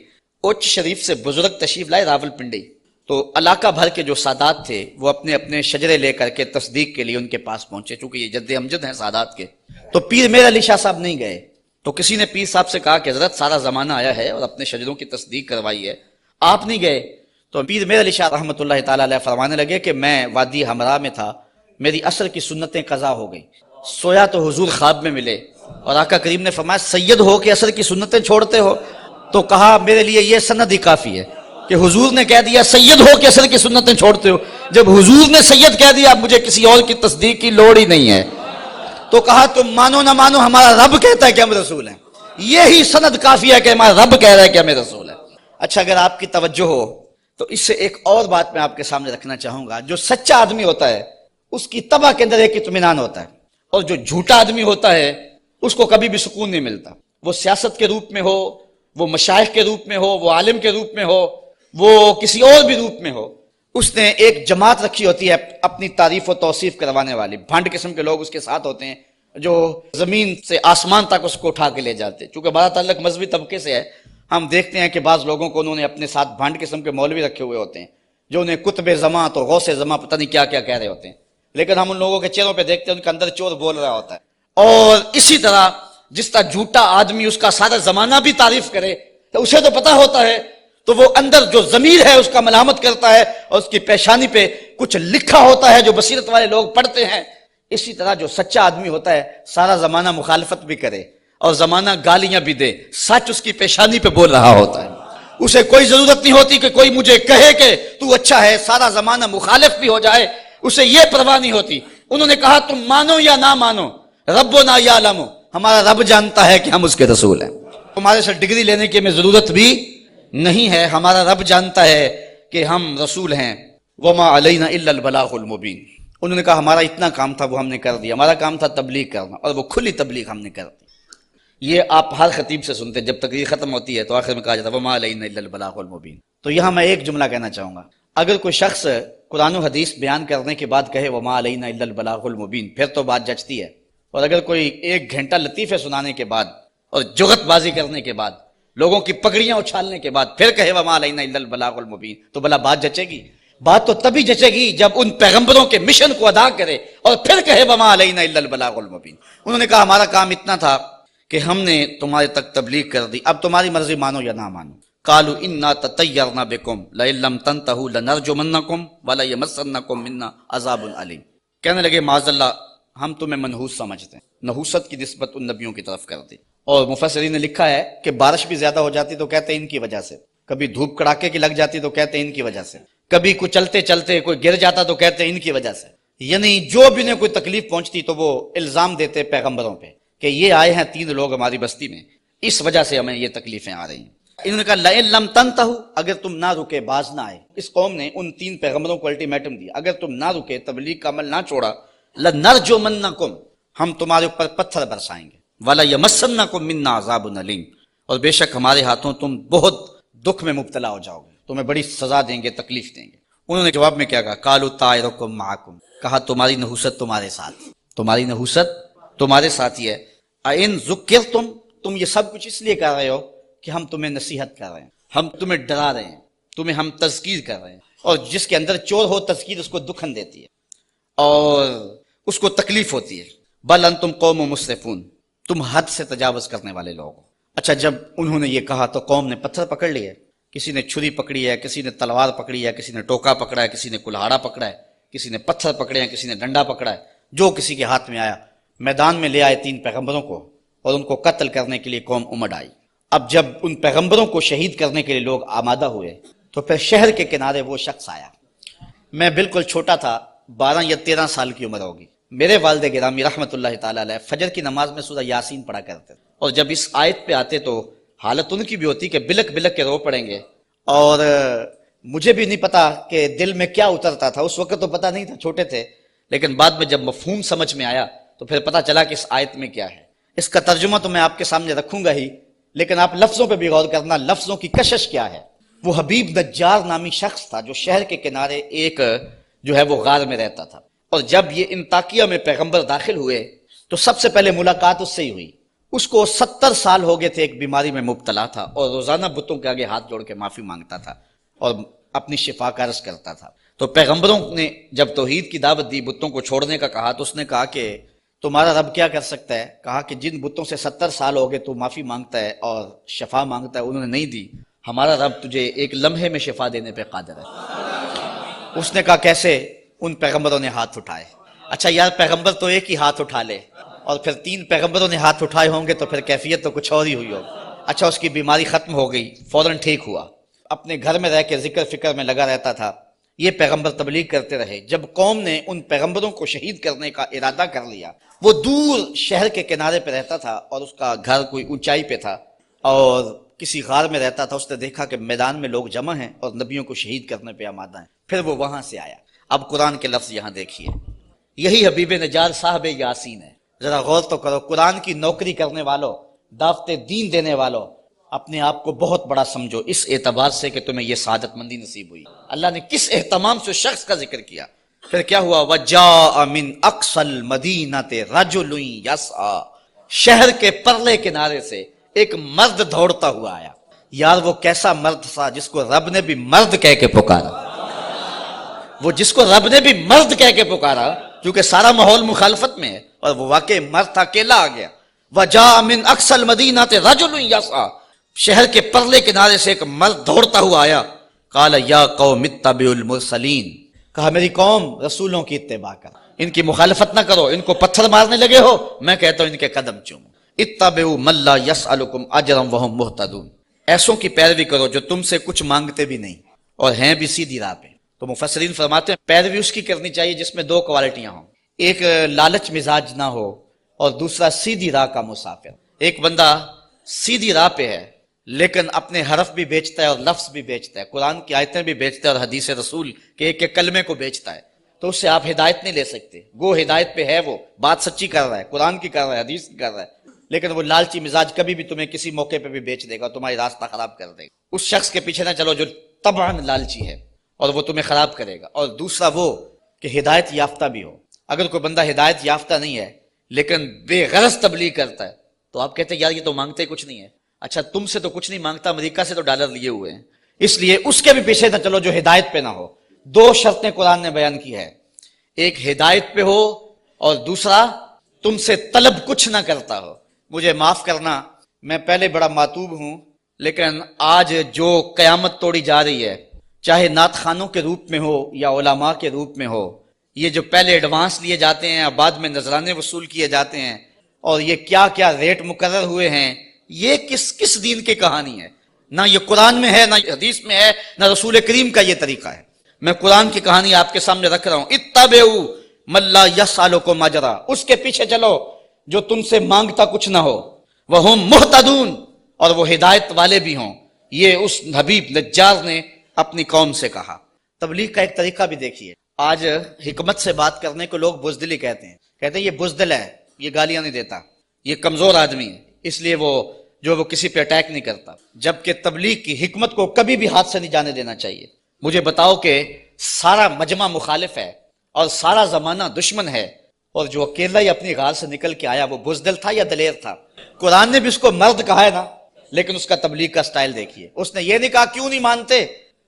اوچ شریف سے بزرگ تشریف لائے راول پنڈی، تو علاقہ بھر کے جو سادات تھے وہ اپنے اپنے شجرے لے کر کے تصدیق کے لیے ان کے پاس پہنچے، چونکہ یہ جد امجد ہیں سادات کے۔ تو پیر میر علی شاہ صاحب نہیں گئے، تو کسی نے پیر صاحب سے کہا کہ حضرت سارا زمانہ آیا ہے اور اپنے شجروں کی تصدیق کروائی ہے، آپ نہیں گئے۔ تو پیر میر علی شاہ رحمۃ اللہ تعالیٰ علیہ فرمانے لگے کہ میں وادی ہمراہ میں تھا، میری عصر کی سنتیں قضا ہو گئی، سویا تو حضور خواب میں ملے اور آقا کریم نے فرمایا سید ہو کہ عصر کی سنتیں چھوڑتے ہو؟ تو کہا میرے لیے یہ سند ہی کافی ہے کہ حضور نے کہہ دیا سید ہو کہ عصر کی سنتیں چھوڑتے ہو، جب حضور نے سید کہہ دیا اب مجھے کسی اور کی تصدیق کی لوڑ ہی نہیں ہے۔ تو کہا تم مانو نہ مانو ہمارا رب کہتا ہے کہ ہم رسول ہیں، یہی سند کافی ہے کہ ہمارا رب کہہ رہا ہے کہ ہمیں رسول ہے۔ اچھا، اگر آپ کی توجہ ہو تو اس سے ایک اور بات میں آپ کے سامنے رکھنا چاہوں گا۔ جو سچا آدمی ہوتا ہے اس کی طبع کے اندر ایک اطمینان ہوتا ہے، اور جو جھوٹا آدمی ہوتا ہے اس کو کبھی بھی سکون نہیں ملتا، وہ سیاست کے روپ میں ہو، وہ مشائخ کے روپ میں ہو، وہ عالم کے روپ میں ہو، وہ کسی اور بھی روپ میں ہو، اس نے ایک جماعت رکھی ہوتی ہے اپنی تعریف و توصیف کروانے والی، بھانڈ قسم کے لوگ اس کے ساتھ ہوتے ہیں جو زمین سے آسمان تک اس کو اٹھا کے لے جاتے ہیں۔ چونکہ بڑا تعلق مذہبی طبقے سے ہے، ہم دیکھتے ہیں کہ بعض لوگوں کو انہوں نے اپنے ساتھ بھانڈ قسم کے مولوی رکھے ہوئے ہوتے ہیں جو انہیں قطب زماں تو غوث زماں پتہ نہیں کیا کیا کہہ رہے ہوتے ہیں، لیکن ہم ان لوگوں کے چہروں پہ دیکھتے ہیں ان کے اندر چور بول رہا ہوتا ہے۔ اور اسی طرح جس طرح جھوٹا آدمی اس کا سارا زمانہ بھی تعریف کرے تو اسے تو پتا ہوتا ہے، تو وہ اندر جو ضمیر ہے اس کا ملامت کرتا ہے اور اس کی پیشانی پہ کچھ لکھا ہوتا ہے جو بصیرت والے لوگ پڑھتے ہیں۔ اسی طرح جو سچا آدمی ہوتا ہے سارا زمانہ مخالفت بھی کرے اور زمانہ گالیاں بھی دے، سچ اس کی پیشانی پہ بول رہا ہوتا ہے، اسے کوئی ضرورت نہیں ہوتی کہ کوئی مجھے کہے کہ تو اچھا ہے، سارا زمانہ مخالف بھی ہو جائے اسے یہ پرواہ نہیں ہوتی۔ انہوں نے کہا تم مانو یا نہ مانو ربنا یعلم، ہمارا رب جانتا ہے کہ ہم اس کے رسول ہیں، تمہارے سے ڈگری لینے کی ہمیں ضرورت بھی نہیں ہے، ہمارا رب جانتا ہے کہ ہم رسول ہیں۔ وما علینا الا البلاغ المبین، انہوں نے کہا ہمارا اتنا کام تھا وہ ہم نے کر دیا، ہمارا کام تھا تبلیغ کرنا اور وہ کھلی تبلیغ ہم نے کر دی۔ یہ آپ ہر خطیب سے سنتے، جب تقریر ختم ہوتی ہے تو آخر میں کہا جاتا ہے وما علینا الا البلاغ المبین۔ تو یہاں میں ایک جملہ کہنا چاہوں گا، اگر کوئی شخص قرآن و حدیث بیان کرنے کے بعد کہے وما علینا الا البلاغ المبین، پھر تو بات جچتی ہے، اور اگر کوئی ایک گھنٹہ لطیفے سنانے کے بعد اور جغت بازی کرنے کے بعد لوگوں کی پگڑیاں اچھالنے کے بعد پھر کہے وما علینا الا البلاغ المبین، تو بھلا بات جچے گی؟ بات تو تبھی جچے گی جب ان پیغمبروں کے مشن کو ادا کرے اور پھر کہے وما علینا الا البلاغ المبین۔ انہوں نے کہا ہمارا کام اتنا تھا کہ ہم نے تمہارے تک تبلیغ کر دی، اب تمہاری مرضی مانو یا نہ مانو۔ قالوا انا تطیرنا بکم لئن لم تنتہوا لنرجمنکم وليمسنکم منا عذاب علیم۔ کہنے لگے معاذ اللہ ہم تمہیں منحوس سمجھتے ہیں، نحوست کی نسبت ان نبیوں کی طرف کر دی۔ اور مفسرین نے لکھا ہے کہ بارش بھی زیادہ ہو جاتی تو کہتے ہیں ان کی وجہ سے، کبھی دھوپ کڑاکے کی لگ جاتی تو کہتے ہیں ان کی وجہ سے، کبھی کوئی چلتے چلتے کوئی گر جاتا تو کہتے ہیں ان کی وجہ سے، یعنی جو بھی انہیں کوئی تکلیف پہنچتی تو وہ الزام دیتے پیغمبروں پہ کہ یہ آئے ہیں 3 لوگ ہماری بستی میں، اس وجہ سے ہمیں یہ تکلیفیں آ رہی ہیں۔ انہوں نے کہا لئن لم تنتہوا، اگر تم نہ رکے باز نہ آئے۔ اس قوم نے ان 3 پیغمبروں کو الٹیمیٹم دیا، اگر تم نہ رکے تبلیغ کا عمل نہ چھوڑا لنرجمنکم، ہم تمہارے اوپر پتھر برسائیں گے، ولیمسنکم منا عذاب علیم، اور بے شک ہمارے ہاتھوں تم بہت دکھ میں مبتلا ہو جاؤ گے، تمہیں بڑی سزا دیں گے، تکلیف دیں گے۔ انہوں نے جواب میں کیا کہا قالوا طائرکم معکم، کہا تمہاری نحوست تمہارے ساتھ، تمہاری نحوست تمہارے ساتھ ہی ہے۔ این ذکرتم، تم یہ سب کچھ اس لیے کر رہے ہو کہ ہم تمہیں نصیحت کر رہے ہیں، ہم تمہیں ڈرا رہے ہیں، تمہیں ہم تذکیر کر رہے ہیں، اور جس کے اندر چور ہو تذکیر اس کو دکھن دیتی ہے اور اس کو تکلیف ہوتی ہے۔ بل انتم قوم مسرفون، تم حد سے تجاوز کرنے والے لوگ ہو۔ اچھا، جب انہوں نے یہ کہا تو قوم نے پتھر پکڑ لیے، کسی نے چھری پکڑی ہے، کسی نے تلوار پکڑی ہے، کسی نے ٹوکا پکڑا ہے، کسی نے کلہاڑا پکڑا ہے، کسی نے پتھر پکڑے ہیں، کسی نے ڈنڈا پکڑا ہے، جو کسی کے ہاتھ میں آیا میدان میں لے آئے 3 پیغمبروں کو اور ان کو قتل کرنے کے لیے قوم امڑ آئی۔ اب جب ان پیغمبروں کو شہید کرنے کے لیے لوگ آمادہ ہوئے تو پھر شہر کے کنارے وہ شخص آیا، میں بالکل چھوٹا تھا، 12 یا 13 سال کی عمر ہوگی۔ میرے والد گرامی رحمت اللہ تعالی علیہ فجر کی نماز میں سورہ یاسین پڑھا کرتے، اور جب اس آیت پہ آتے تو حالت ان کی بھی ہوتی کہ بلک بلک کے رو پڑیں گے. اور مجھے بھی نہیں پتا کہ دل میں کیا اترتا تھا، اس وقت تو پتا نہیں تھا، چھوٹے تھے، لیکن بعد میں جب مفہوم سمجھ میں آیا تو پھر پتا چلا کہ اس آیت میں کیا ہے. اس کا ترجمہ تو میں آپ کے سامنے رکھوں گا ہی، لیکن آپ لفظوں پہ بھی غور کرنا، لفظوں کی کشش کیا ہے. وہ حبیب نجار نامی شخص تھا جو شہر کے کنارے ایک جو ہے وہ غار میں رہتا تھا، اور جب یہ انطاکیہ میں پیغمبر داخل ہوئے تو سب سے پہلے ملاقات اس سے ہی ہوئی. اس کو 70 سال ہو گئے تھے، ایک بیماری میں مبتلا تھا، اور روزانہ بتوں کے آگے ہاتھ جوڑ کے معافی مانگتا تھا اور اپنی شفا کا عرض کرتا تھا. تو پیغمبروں نے جب توحید کی دعوت دی، بتوں کو چھوڑنے کا کہا، تو اس نے کہا کہ تمہارا رب کیا کر سکتا ہے؟ کہا کہ جن بتوں سے 70 سال ہو گئے تو معافی مانگتا ہے اور شفا مانگتا ہے، انہوں نے نہیں دی، ہمارا رب تجھے ایک لمحے میں شفا دینے پہ قادر ہے. اس نے کہا کیسے؟ ان پیغمبروں نے ہاتھ اٹھائے. اچھا یار، پیغمبر تو ایک ہی ہاتھ اٹھا لے اور پھر 3 پیغمبروں نے ہاتھ اٹھائے ہوں گے تو پھر کیفیت تو کچھ اور ہی ہوئی ہوگی. اچھا، اس کی بیماری ختم ہو گئی، فوراً ٹھیک ہوا، اپنے گھر میں رہ کے ذکر فکر میں لگا رہتا تھا. یہ پیغمبر تبلیغ کرتے رہے. جب قوم نے ان پیغمبروں کو شہید کرنے کا ارادہ کر لیا، وہ دور شہر کے کنارے پہ رہتا تھا اور اس کا گھر کوئی اونچائی پہ تھا اور کسی غار میں رہتا تھا. اس نے دیکھا کہ میدان میں لوگ جمع ہیں اور نبیوں کو شہید کرنے پہ آمادہ ہیں. پھر وہ وہاں سے آیا. اب قرآن کے لفظ یہاں دیکھیے، یہی حبیب نجار صاحب یاسین ہے. ذرا غور تو کرو، قرآن کی نوکری کرنے والوں، دعوت دین دینے والوں، اپنے آپ کو بہت بڑا سمجھو اس اعتبار سے کہ تمہیں یہ سعادت مندی نصیب ہوئی. اللہ نے کس اہتمام سے شخص کا ذکر کیا. پھر کیا ہوا؟ وَجَاءَ مِنْ أَقْصَى الْمَدِينَةِ رَجُلٌ يَسْعَىٰ، شہر کے پرلے کنارے سے ایک مرد دوڑتا ہوا آیا. یار وہ کیسا مرد تھا جس کو رب نے بھی مرد کہہ کے پکارا، وہ جس کو رب نے بھی مرد کہہ کے پکارا، کیونکہ سارا ماحول مخالفت میں ہے اور وہ واقعی مرد تھا، اکیلا آ گیا. وَجَاءَ مِنْ أَقْصَى الْمَدِينَةِ رَجُلٌ يَسْعَىٰ، شہر کے پرلے کنارے سے ایک مرد دوڑتا ہوا آیا. قَالَ يَا قَوْمِ اتَّبِعُوا الْمُرْسَلِينَ، کہا میری قوم رسولوں کی اتباع کر، ان کی مخالفت نہ کرو. ان کو پتھر مارنے لگے ہو، میں کہتا ہوں ان کے قدم چومو. اتَّبِعُوا مَن لَّا يَسْأَلُكُمْ أَجْرًا وَهُم مُهْتَدُونَ، ایسوں کی پیروی کرو جو تم سے کچھ مانگتے بھی نہیں اور ہیں بھی سیدھی راہ پہ. تو مفسرین فرماتے ہیں پیروی اس کی کرنی چاہیے جس میں 2 کوالٹیاں ہوں، ایک لالچ مزاج نہ ہو اور دوسرا سیدھی راہ کا مسافر. ایک بندہ سیدھی راہ پہ ہے لیکن اپنے حرف بھی بیچتا ہے اور لفظ بھی بیچتا ہے، قرآن کی آیتیں بھی بیچتا ہے اور حدیث رسول کے ایک ایک کلمے کو بیچتا ہے، تو اس سے آپ ہدایت نہیں لے سکتے. گو ہدایت پہ ہے، وہ بات سچی کر رہا ہے، قرآن کی کر رہا ہے، حدیث کی کر رہا ہے، لیکن وہ لالچی مزاج کبھی بھی تمہیں کسی موقع پہ بھی بیچ دے گا، تمہاری راستہ خراب کر دے گا. اس شخص کے پیچھے نہ چلو جو طبعاً لالچی ہے اور وہ تمہیں خراب کرے گا. اور دوسرا وہ کہ ہدایت یافتہ بھی ہو. اگر کوئی بندہ ہدایت یافتہ نہیں ہے لیکن بے غرض تبلیغ کرتا ہے تو آپ کہتے ہیں یار یہ تو مانگتے کچھ نہیں ہے. اچھا تم سے تو کچھ نہیں مانگتا، امریکہ سے تو ڈالر لیے ہوئے ہیں، اس لیے اس کے بھی پیچھے نہ چلو جو ہدایت پہ نہ ہو. 2 شرطیں قرآن نے بیان کی ہے، ایک ہدایت پہ ہو اور دوسرا تم سے طلب کچھ نہ کرتا ہو. مجھے معاف کرنا، میں پہلے بڑا ماتوب ہوں، لیکن آج جو قیامت توڑی جا رہی ہے، چاہے نعت خانوں کے روپ میں ہو یا علماء کے روپ میں ہو، یہ جو پہلے ایڈوانس لیے جاتے ہیں اور بعد میں نذرانے وصول کیے جاتے ہیں، اور یہ کیا کیا ریٹ مقرر ہوئے ہیں، یہ کس دین کی کہانی ہے؟ نہ یہ قرآن میں ہے، نہ حدیث میں ہے، نہ رسول کریم کا یہ طریقہ ہے. میں قرآن کی کہانی آپ کے سامنے رکھ رہا ہوں. اتبعوا من لا یسألکم اجرا، اس کے پیچھے چلو جو تم سے مانگتا کچھ نہ ہو، وہم مہتدون، اور وہ ہدایت والے بھی ہوں. یہ اس حبیب نجار نے اپنی قوم سے کہا. تبلیغ کا ایک طریقہ بھی دیکھیے. آج حکمت سے بات کرنے کو لوگ بزدلی کہتے ہیں یہ بزدل ہے، یہ گالیاں نہیں دیتا، یہ کمزور آدمی ہے، اس لیے وہ کسی پہ اٹیک نہیں کرتا. جبکہ تبلیغ کی حکمت کو کبھی بھی ہاتھ سے نہیں جانے دینا چاہیے. مجھے بتاؤ کہ سارا مجمع مخالف ہے اور سارا زمانہ دشمن ہے، اور جو اکیلا ہی اپنی غار سے نکل کے آیا وہ بزدل تھا یا دلیر تھا؟ قرآن نے بھی اس کو مرد کہا ہے نا، لیکن اس کا تبلیغ کا سٹائل دیکھیے. اس نے یہ نہیں کہا کیوں نہیں مانتے،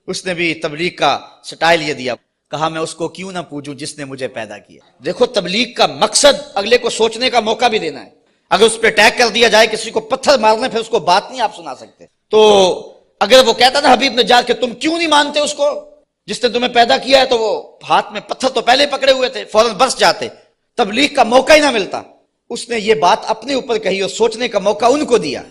اس نے بھی تبلیغ کا سٹائل یہ دیا، کہا میں اس کو کیوں نہ پوجوں جس نے مجھے پیدا کیا. دیکھو تبلیغ کا مقصد اگلے کو سوچنے کا موقع بھی دینا ہے. اگر اس پہ اٹیک کر دیا جائے، کسی کو پتھر مارنے، پھر اس کو بات نہیں آپ سنا سکتے. تو اگر وہ کہتا نا حبیب نجار کہ تم کیوں نہیں مانتے اس کو جس نے تمہیں پیدا کیا ہے، تو وہ ہاتھ میں پتھر تو پہلے پکڑے ہوئے تھے، فوراً برس جاتے، تبلیغ کا موقع ہی نہ ملتا. اس نے یہ بات اپنے اوپر کہی اور سوچنے کا موقع ان کو دیا.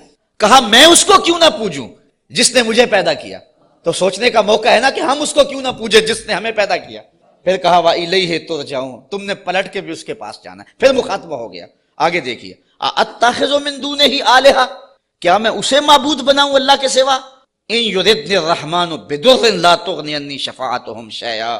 کہا میں اس کو کیوں نہ پوجوں جس نے مجھے پیدا کیا. تو سوچنے کا موقع ہے نا کہ ہم اس کو کیوں نہ پوجے جس نے ہمیں پیدا کیا. پھر کہا وَإِلَيْهِ تُرْجَعُونَ، تم نے پلٹ کے بھی اس کے پاس جانا ہے. پھر مخاطبہ ہو گیا. آگے دیکھیے، أَتَّخِذُ مِن دُونِهِ آلِهَةً، کیا میں اسے معبود بناؤں اللہ کے سوا؟ ان یردنی الرحمن بدر لا تغنی عنی شفاعتهم شیئا،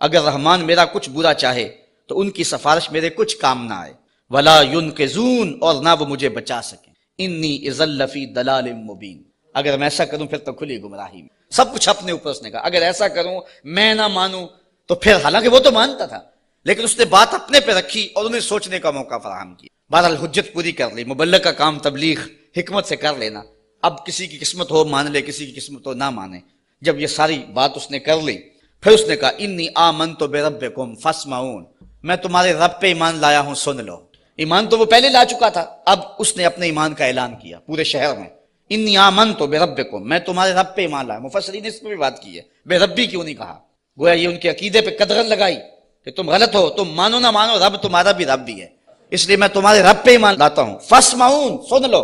اگر رحمان میرا کچھ برا چاہے تو ان کی سفارش میرے کچھ کام نہ آئے. ولا ینقذون، اور نہ وہ مجھے بچا سکیں. انی اذا لفی ضلال مبین، اگر میں ایسا کروں پھر تو کھلی گمراہی میں. سب کچھ اپنے اوپر اس نے کہا. اگر ایسا کروں میں نہ مانوں تو پھر، حالانکہ وہ تو مانتا تھا لیکن اس نے بات اپنے پہ رکھی اور انہیں سوچنے کا موقع فراہم کیا. بہرحال حجت پوری کر لی. مبلغ کا کام تبلیغ حکمت سے کر لینا. اب کسی کی قسمت ہو مان لے، کسی کی قسمت ہو نہ مانے. جب یہ ساری بات اس نے کر لی پھر اس نے کہا انی آمنت بربکم فاسمعون، میں تمہارے رب پہ ایمان لایا ہوں، سن لو. ایمان تو وہ پہلے لا چکا تھا، اب اس نے اپنے ایمان کا اعلان کیا پورے شہر میں. انی آمنت بربکم، میں تمہارے رب پہ ایمان لایا. مفسرین نے اس پہ بھی بات کی ہے، بے ربی کیوں نہیں کہا؟ گویا یہ ان کے عقیدے پہ قدغن لگائی کہ تم غلط ہو، تم مانو نہ مانو رب تمہارا بھی رب بھی ہے، اس لیے میں تمہارے رب پہ ایمان لاتا ہوں. فاسمعون، سن لو.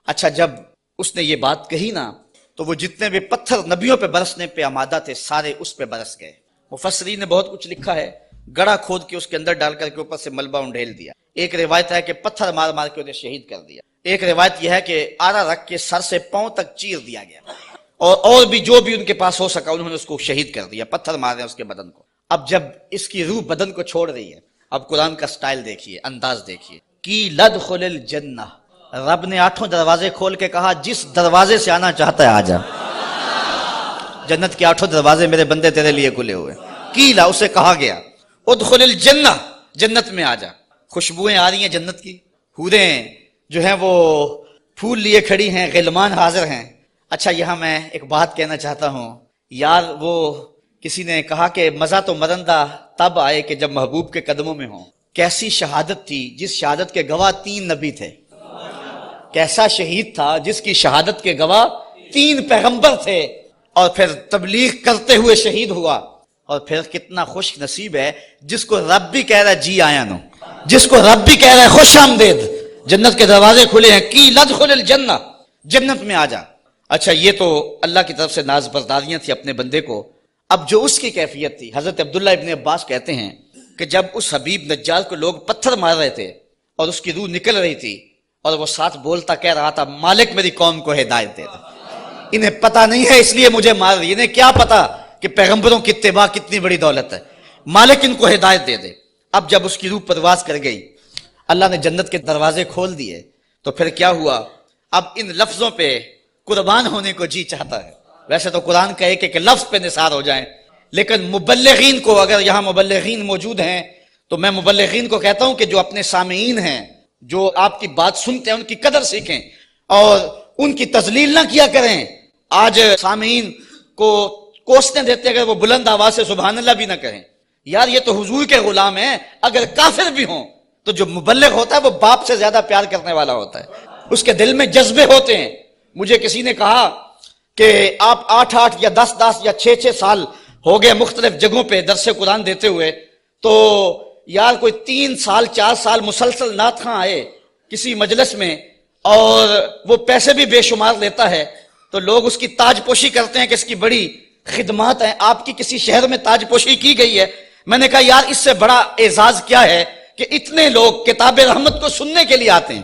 اچھا، جب اس نے یہ بات کہی نا تو وہ جتنے بھی پتھر نبیوں پہ برسنے پہ آمادہ تھے سارے اس پہ برس گئے. مفسرین نے بہت کچھ لکھا ہے. گڑھا کھود کے اس کے اندر ڈال کر کے اوپر سے ملبہ انڈھیل دیا. ایک روایت ہے کہ پتھر مار مار کے انہیں شہید کر دیا. ایک روایت یہ ہے کہ آرا رکھ کے سر سے پاؤں تک چیر دیا گیا، اور بھی جو بھی ان کے پاس ہو سکا انہوں نے اس کو شہید کر دیا. پتھر مار رہے ہیں اس کے بدن کو. اب جب اس کی روح بدن کو چھوڑ رہی ہے، اب قرآن کا سٹائل دیکھیے، انداز دیکھیے. کی لدخل الجنہ، رب نے 8 دروازے کھول کے کہا جس دروازے سے آنا چاہتا ہے آ جا. جنت کے 8 دروازے میرے بندے تیرے لیے کھلے ہوئے. کیلا، اسے کہا گیا ادخل الجنہ، جنت میں آ جا. خوشبوئیں آ رہی ہیں جنت کی، حوریں جو ہیں وہ پھول لیے کھڑی ہیں، غلمان حاضر ہیں. اچھا، یہاں میں ایک بات کہنا چاہتا ہوں یار. وہ کسی نے کہا کہ مزہ تو مرندہ تب آئے کہ جب محبوب کے قدموں میں ہوں. کیسی شہادت تھی جس شہادت کے گواہ 3 نبی تھے. کیسا شہید تھا جس کی شہادت کے گواہ 3 پیغمبر تھے، اور پھر تبلیغ کرتے ہوئے شہید ہوا. اور پھر کتنا خوش نصیب ہے جس کو رب بھی کہہ رہا ہے جی آیا نو، جس کو رب بھی کہہ رہا ہے خوش آمدید، جنت کے دروازے کھلے ہیں. کی لدخل الجنہ، جنت میں آ جا. اچھا، یہ تو اللہ کی طرف سے ناز برداریاں تھی اپنے بندے کو. اب جو اس کی کیفیت تھی، حضرت عبداللہ ابن عباس کہتے ہیں کہ جب اس حبیب نجار کو لوگ پتھر مار رہے تھے اور اس کی روح نکل رہی تھی اور وہ ساتھ بولتا کہہ رہا تھا مالک میری قوم کو ہدایت دے دے، انہیں پتہ نہیں ہے اس لیے مجھے مار رہی، انہیں کیا پتا کہ پیغمبروں کی اتباع کتنی بڑی دولت ہے، مالک ان کو ہدایت دے دے. اب جب اس کی روح پرواز کر گئی، اللہ نے جنت کے دروازے کھول دیے، تو پھر کیا ہوا؟ اب ان لفظوں پہ قربان ہونے کو جی چاہتا ہے. ویسے تو قرآن کا ایک لفظ پہ نثار ہو جائیں، لیکن مبلغین کو، اگر یہاں مبلغین موجود ہیں تو میں مبلغین کو کہتا ہوں کہ جو اپنے سامعین ہیں، جو آپ کی بات سنتے ہیں، ان کی قدر سیکھیں اور ان کی تذلیل نہ کیا کریں. آج سامعین کو کوسنے دیتے اگر وہ بلند آواز سے سبحان اللہ بھی نہ کہیں. یار یہ تو حضور کے غلام ہیں، اگر کافر بھی ہوں تو جو مبلغ ہوتا ہے وہ باپ سے زیادہ پیار کرنے والا ہوتا ہے، اس کے دل میں جذبے ہوتے ہیں. مجھے کسی نے کہا کہ آپ 8 یا 10 یا 6 سال ہو گئے مختلف جگہوں پہ درس قرآن دیتے ہوئے، تو یار کوئی 3 سال 4 سال مسلسل نعت خواں آئے کسی مجلس میں اور وہ پیسے بھی بے شمار لیتا ہے تو لوگ اس کی تاج پوشی کرتے ہیں کہ اس کی بڑی خدمات ہیں. آپ کی کسی شہر میں تاج پوشی کی گئی ہے؟ میں نے کہا یار اس سے بڑا اعزاز کیا ہے کہ اتنے لوگ کتاب رحمت کو سننے کے لیے آتے ہیں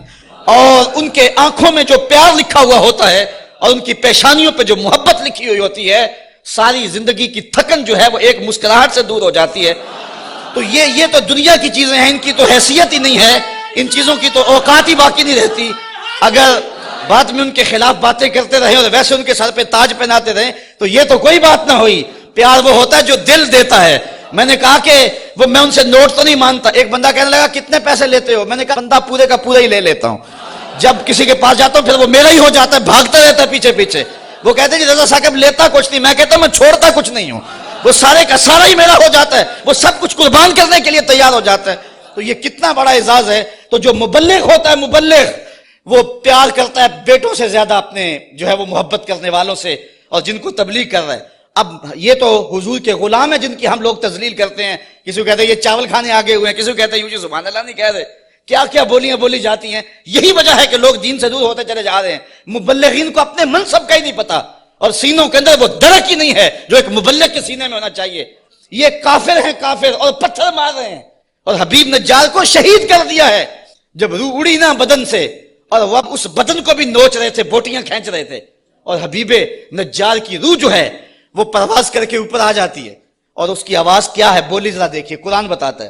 اور ان کے آنکھوں میں جو پیار لکھا ہوا ہوتا ہے اور ان کی پیشانیوں پہ جو محبت لکھی ہوئی ہوتی ہے، ساری زندگی کی تھکن جو ہے وہ ایک مسکراہٹ سے دور ہو جاتی ہے. تو یہ تو دنیا کی چیزیں ہیں، ان کی تو حیثیت ہی نہیں ہے، ان چیزوں کی تو اوقات ہی باقی نہیں رہتی. اگر بعد میں ان کے خلاف باتیں کرتے رہے اور ویسے ان کے سر پہ تاج پہناتے رہے تو یہ تو کوئی بات نہ ہوئی. پیار وہ ہوتا ہے جو دل دیتا ہے. میں نے کہا کہ میں ان سے نوٹ تو نہیں مانتا. ایک بندہ کہنے لگا کتنے پیسے لیتے ہو؟ میں نے کہا بندہ پورے کا پورا ہی لے لیتا ہوں. جب کسی کے پاس جاتا ہوں پھر وہ میرا ہی ہو جاتا ہے، بھاگتا رہتا ہے پیچھے پیچھے. وہ کہتے ہیں کہ رضا صاحب لیتا کچھ نہیں. میں کہتا ہوں میں چھوڑتا کچھ نہیں ہوں، وہ سارے کا سارا ہی میرا ہو جاتا ہے، وہ سب کچھ قربان کرنے کے لیے تیار ہو جاتا ہے. تو یہ کتنا بڑا اعزاز ہے. تو جو مبلغ ہوتا ہے، مبلغ وہ پیار کرتا ہے بیٹوں سے زیادہ اپنے جو ہے وہ محبت کرنے والوں سے اور جن کو تبلیغ کر رہا ہے. اب یہ تو حضور کے غلام ہیں جن کی ہم لوگ تذلیل کرتے ہیں. کسی کو کہتے ہیں یہ چاول کھانے آگے ہوئے ہیں، کسی کو کہتے ہیں یوں جی سبحان اللہ نہیں کہہ رہے. کیا کیا بولیاں بولی جاتی ہیں. یہی وجہ ہے کہ لوگ دین سے دور ہوتے چلے جا رہے ہیں. مبلغین کو اپنے منصب کا ہی نہیں پتا اور سینوں کے اندر وہ درک ہی نہیں ہے جو ایک مبلغ کے سینے میں ہونا چاہیے. یہ کافر ہیں، کافر، اور پتھر مار رہے ہیں اور حبیب نجار کو شہید کر دیا ہے. جب روح اڑی نا بدن سے اور رب اس بدن کو بھی نوچ رہے تھے، بوٹیاں کھینچ رہے تھے، اور حبیب نجار کی روح جو ہے وہ پرواز کر کے اوپر آ جاتی ہے، اور اس کی آواز کیا ہے بولی ذرا دیکھیے، قرآن بتاتا ہے